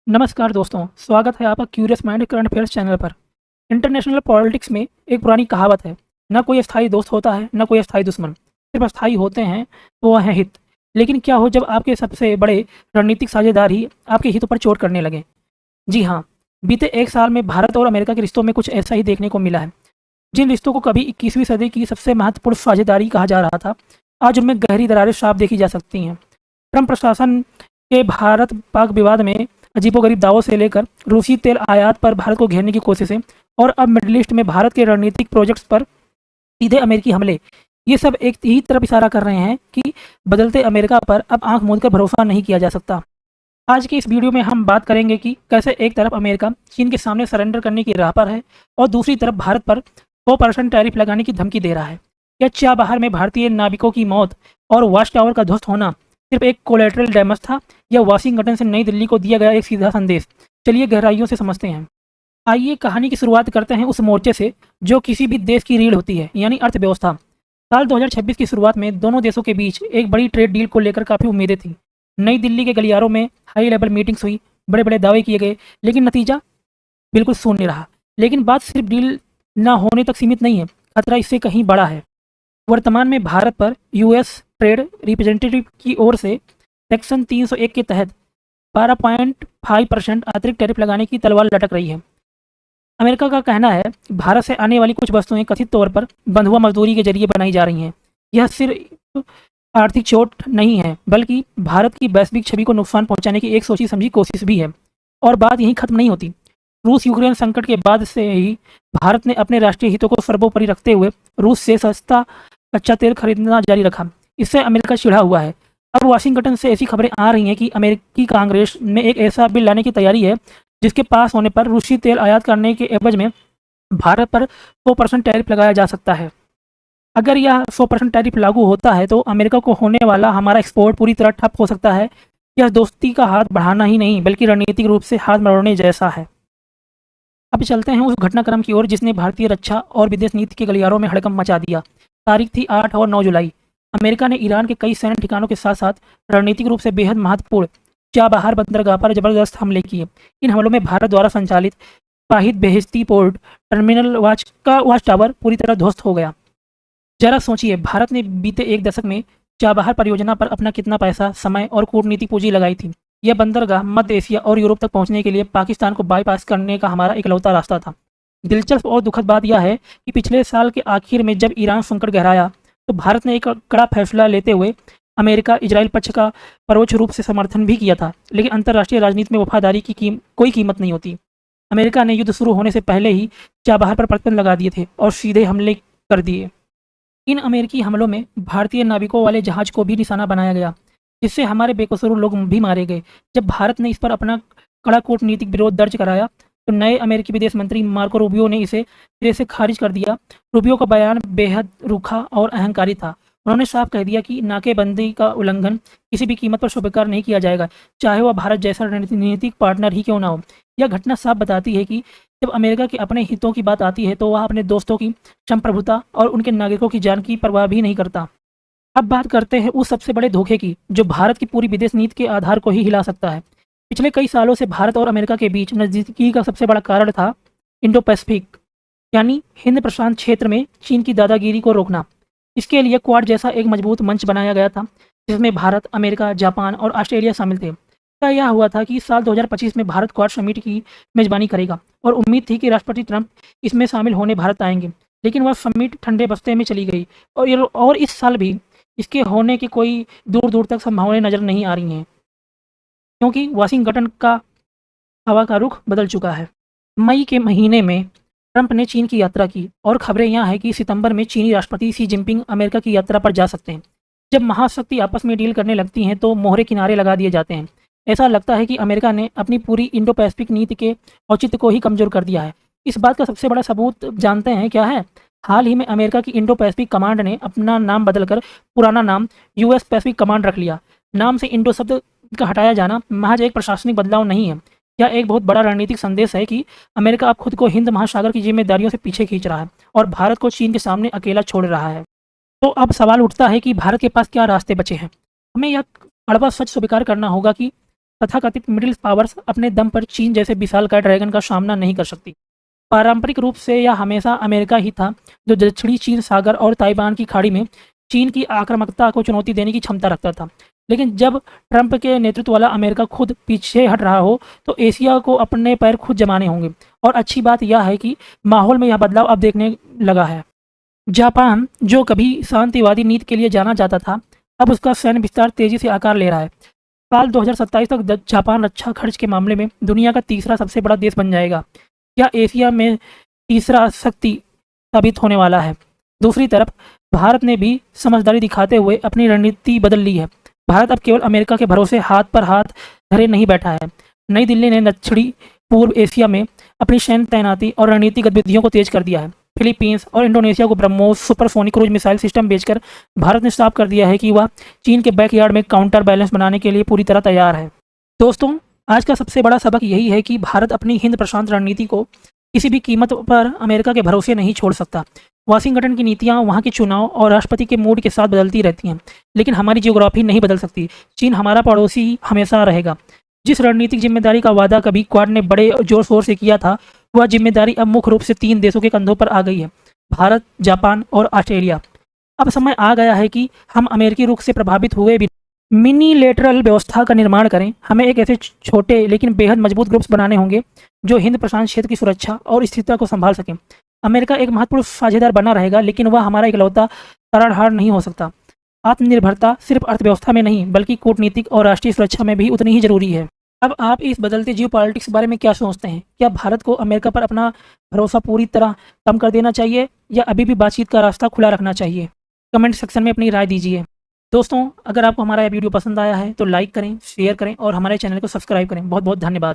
नमस्कार दोस्तों, स्वागत है आपका curious mind current affairs channel पर। इंटरनेशनल पॉलिटिक्स में एक पुरानी कहावत है, ना कोई अस्थायी दोस्त होता है, ना कोई अस्थायी दुश्मन, सिर्फ अस्थायी होते हैं, वो है हित। लेकिन क्या हो जब आपके सबसे बड़े रणनीतिक साझेदार ही आपके हितों पर चोट करने लगे? जी हाँ, बीते एक साल में भारत और अमेरिका के रिश्तों में कुछ ऐसा ही देखने को मिला है। जिन रिश्तों को कभी 21वीं सदी की सबसे महत्वपूर्ण साझेदारी कहा जा रहा था, आज उनमें गहरी दरारें साफ देखी जा सकती हैं। ट्रंप प्रशासन के भारत पाक विवाद में अजीबोगरीब दावों से लेकर रूसी तेल आयात पर भारत को घेरने की कोशिशें और अब मिडिल ईस्ट में भारत के रणनीतिक प्रोजेक्ट्स पर सीधे अमेरिकी हमले, ये सब एक ही तरफ इशारा कर रहे हैं कि बदलते अमेरिका पर अब आंख मूंद कर भरोसा नहीं किया जा सकता। आज की इस वीडियो में हम बात करेंगे कि कैसे एक तरफ अमेरिका चीन के सामने सरेंडर करने की राह पर है और दूसरी तरफ भारत पर 100% टैरिफ लगाने की धमकी दे रहा है। क्या चाबहार में भारतीय नाविकों की मौत और वॉच टावर का ध्वस्त होना सिर्फ एक कोलेटरल डैमेज था, या वाशिंगटन से नई दिल्ली को दिया गया एक सीधा संदेश? चलिए गहराइयों से समझते हैं। आइए कहानी की शुरुआत करते हैं उस मोर्चे से जो किसी भी देश की रीढ़ होती है, यानी अर्थव्यवस्था। साल 2026 की शुरुआत में दोनों देशों के बीच एक बड़ी ट्रेड डील को लेकर काफ़ी उम्मीदें थी। नई दिल्ली के गलियारों में हाई लेवल मीटिंग्स हुई, बड़े बड़े दावे किए गए, लेकिन नतीजा बिल्कुल शून्य रहा। लेकिन बात सिर्फ डील ना होने तक सीमित नहीं है, खतरा इससे कहीं बड़ा है। वर्तमान में भारत पर यूएस ट्रेड रिप्रेजेंटेटिव की ओर से सेक्शन 301 के तहत 12.5% अतिरिक्त टैरिफ लगाने की तलवार लटक रही है। अमेरिका का कहना है भारत से आने वाली कुछ वस्तुएं कथित तौर पर बंधुआ मजदूरी के जरिए बनाई जा रही हैं। यह सिर्फ आर्थिक चोट नहीं है, बल्कि भारत की वैश्विक छवि को नुकसान पहुंचाने की एक सोची समझी कोशिश भी है। और बात यहीं खत्म नहीं होती। रूस यूक्रेन संकट के बाद से ही भारत ने अपने राष्ट्रीय हितों को सर्वोपरि रखते हुए रूस से सस्ता कच्चा तेल खरीदना जारी रखा। इससे अमेरिका चिढ़ा हुआ है। अब वाशिंगटन से ऐसी खबरें आ रही हैं कि अमेरिकी कांग्रेस में एक ऐसा बिल लाने की तैयारी है जिसके पास होने पर रूसी तेल आयात करने के एवज में भारत पर 100% टैरिफ लगाया जा सकता है। अगर यह 100% टैरिफ लागू होता है तो अमेरिका को होने वाला हमारा एक्सपोर्ट पूरी तरह ठप हो सकता है। यह दोस्ती का हाथ बढ़ाना ही नहीं, बल्कि रणनीतिक रूप से हाथ मरोड़ने जैसा है। अब चलते हैं उस घटनाक्रम की ओर जिसने भारतीय रक्षा और विदेश नीति के गलियारों में हड़कंप मचा दिया। तारीख थी 8 और 9 जुलाई। अमेरिका ने ईरान के कई सैन्य ठिकानों के साथ साथ रणनीतिक रूप से बेहद महत्वपूर्ण चाबहार बंदरगाह पर जबरदस्त हमले किए। इन हमलों में भारत द्वारा संचालित वाहिद बेहिश्ती पोर्ट टर्मिनल वॉच टावर पूरी तरह ध्वस्त हो गया। जरा सोचिए, भारत ने बीते एक दशक में चाबहार परियोजना पर अपना कितना पैसा, समय और कूटनीतिक पूंजी लगाई थी। यह बंदरगाह मध्य एशिया और यूरोप तक पहुंचने के लिए पाकिस्तान को बाईपास करने का हमारा इकलौता रास्ता था। दिलचस्प और दुखद बात यह है कि पिछले साल के आखिर में जब ईरान संकट गहराया तो भारत ने एक कड़ा फैसला लेते हुए अमेरिका इजराइल पक्ष का परोक्ष रूप से समर्थन भी किया था। लेकिन अंतर्राष्ट्रीय राजनीति में वफादारी की कोई कीमत नहीं होती। अमेरिका ने युद्ध शुरू होने से पहले ही चाबहार पर प्रतिबंध लगा दिए थे और सीधे हमले कर दिए। इन अमेरिकी हमलों में भारतीय नाविकों वाले जहाज को भी निशाना बनाया गया, जिससे हमारे बेकसूर लोग भी मारे गए। जब भारत ने इस पर अपना कड़ा कूटनीतिक विरोध दर्ज कराया तो नए अमेरिकी विदेश मंत्री मार्को रूबियो ने इसे सिरे से खारिज कर दिया। रूबियो का बयान बेहद रूखा और अहंकारी था। उन्होंने साफ कह दिया कि नाकेबंदी का उल्लंघन किसी भी कीमत पर स्वीकार नहीं किया जाएगा, चाहे वह भारत जैसा रणनीतिक पार्टनर ही क्यों ना हो। यह घटना साफ बताती है कि जब अमेरिका के अपने हितों की बात आती है तो वह अपने दोस्तों की संप्रभुता और उनके नागरिकों की जान की परवाह भी नहीं करता। अब बात करते हैं उस सबसे बड़े धोखे की जो भारत की पूरी विदेश नीति के आधार को ही हिला सकता है। पिछले कई सालों से भारत और अमेरिका के बीच नज़दीकी का सबसे बड़ा कारण था इंडो पैसिफिक, यानी हिंद प्रशांत क्षेत्र में चीन की दादागिरी को रोकना। इसके लिए क्वाड जैसा एक मजबूत मंच बनाया गया था जिसमें भारत, अमेरिका, जापान और ऑस्ट्रेलिया शामिल थे। तय यह हुआ था कि साल 2025 में भारत क्वाड समिट की मेजबानी करेगा और उम्मीद थी कि राष्ट्रपति ट्रंप इसमें शामिल होने भारत आएंगे। लेकिन वह समिट ठंडे बस्ते में चली गई और इस साल भी इसके होने की कोई दूर दूर तक संभावनाएं नजर नहीं आ रही हैं, क्योंकि वाशिंगटन का हवा का रुख बदल चुका है। मई के महीने में ट्रंप ने चीन की यात्रा की और खबरें यह हैं कि सितंबर में चीनी राष्ट्रपति शी जिनपिंग अमेरिका की यात्रा पर जा सकते हैं। जब महाशक्ति आपस में डील करने लगती हैं तो मोहरे किनारे लगा दिए जाते हैं। ऐसा लगता है कि अमेरिका ने अपनी पूरी इंडो पैसिफिक नीति के औचित्य को ही कमजोर कर दिया है। इस बात का सबसे बड़ा सबूत जानते हैं क्या है? हाल ही में अमेरिका की इंडो पैसिफिक कमांड ने अपना नाम बदलकर पुराना नाम यूएस पैसिफिक कमांड रख लिया। नाम से इंडो शब्द का हटाया जाना महज एक प्रशासनिक बदलाव नहीं है, यह एक बहुत बड़ा रणनीतिक संदेश है कि अमेरिका अब खुद को हिंद महासागर की जिम्मेदारियों से पीछे खींच रहा है और भारत को चीन के सामने अकेला छोड़ रहा है। तो अब सवाल उठता है कि भारत के पास क्या रास्ते बचे हैं? हमें यह कड़वा सच स्वीकार करना होगा कि तथाकथित मिडिल पावर्स अपने दम पर चीन जैसे विशालकाय ड्रैगन का सामना नहीं कर सकती। पारंपरिक रूप से यह हमेशा अमेरिका ही था जो दक्षिणी चीन सागर और ताइवान की खाड़ी में चीन की आक्रामकता को चुनौती देने की क्षमता रखता था। लेकिन जब ट्रंप के नेतृत्व वाला अमेरिका खुद पीछे हट रहा हो तो एशिया को अपने पैर खुद जमाने होंगे। और अच्छी बात यह है कि माहौल में यह बदलाव अब देखने लगा है। जापान, जो कभी शांतिवादी नीति के लिए जाना जाता था, अब उसका सैन्य विस्तार तेजी से आकार ले रहा है। साल 2027 तक जापान रक्षा खर्च के मामले में दुनिया का तीसरा सबसे बड़ा देश बन जाएगा। यह एशिया में तीसरा शक्ति साबित होने वाला है। दूसरी तरफ भारत ने भी समझदारी दिखाते हुए अपनी रणनीति बदल ली है। भारत अब केवल अमेरिका के भरोसे हाथ पर हाथ धरे नहीं बैठा है। नई दिल्ली ने दक्षिणी पूर्व एशिया में अपनी सैन्य तैनाती और रणनीतिक गतिविधियों को तेज कर दिया है। फिलीपींस और इंडोनेशिया को BrahMos supersonic cruise missile system बेचकर भारत ने साफ कर दिया है कि वह चीन के बैकयार्ड में काउंटर बैलेंस बनाने के लिए पूरी तरह तैयार है। दोस्तों, आज का सबसे बड़ा सबक यही है कि भारत अपनी हिंद प्रशांत रणनीति को किसी भी कीमत पर अमेरिका के भरोसे नहीं छोड़ सकता। वाशिंगटन की नीतियां वहां के चुनाव और राष्ट्रपति के मूड के साथ बदलती रहती हैं, लेकिन हमारी जियोग्राफी नहीं बदल सकती। चीन हमारा पड़ोसी हमेशा रहेगा। जिस रणनीतिक जिम्मेदारी का वादा कभी क्वाड ने बड़े जोर शोर से किया था, वह जिम्मेदारी अब मुख्य रूप से 3 देशों के कंधों पर आ गई है, भारत, जापान और ऑस्ट्रेलिया। अब समय आ गया है कि हम अमेरिकी रुख से प्रभावित हुए भी मिनीलेटरल व्यवस्था का निर्माण करें। हमें एक ऐसे छोटे लेकिन बेहद मजबूत ग्रुप्स बनाने होंगे जो हिंद प्रशांत क्षेत्र की सुरक्षा और स्थिरता को संभाल सकें। अमेरिका एक महत्वपूर्ण साझेदार बना रहेगा, लेकिन वह हमारा इकलौता तारणहार नहीं हो सकता। आत्मनिर्भरता सिर्फ अर्थव्यवस्था में नहीं बल्कि कूटनीतिक और राष्ट्रीय सुरक्षा में भी उतनी ही जरूरी है। अब आप इस बदलते जियोपॉलिटिक्स के बारे में क्या सोचते हैं? क्या भारत को अमेरिका पर अपना भरोसा पूरी तरह कम कर देना चाहिए या अभी भी बातचीत का रास्ता खुला रखना चाहिए? कमेंट सेक्शन में अपनी राय दीजिए। दोस्तों, अगर आपको हमारा यह वीडियो पसंद आया है तो लाइक करें, शेयर करें और हमारे चैनल को सब्सक्राइब करें। बहुत बहुत धन्यवाद।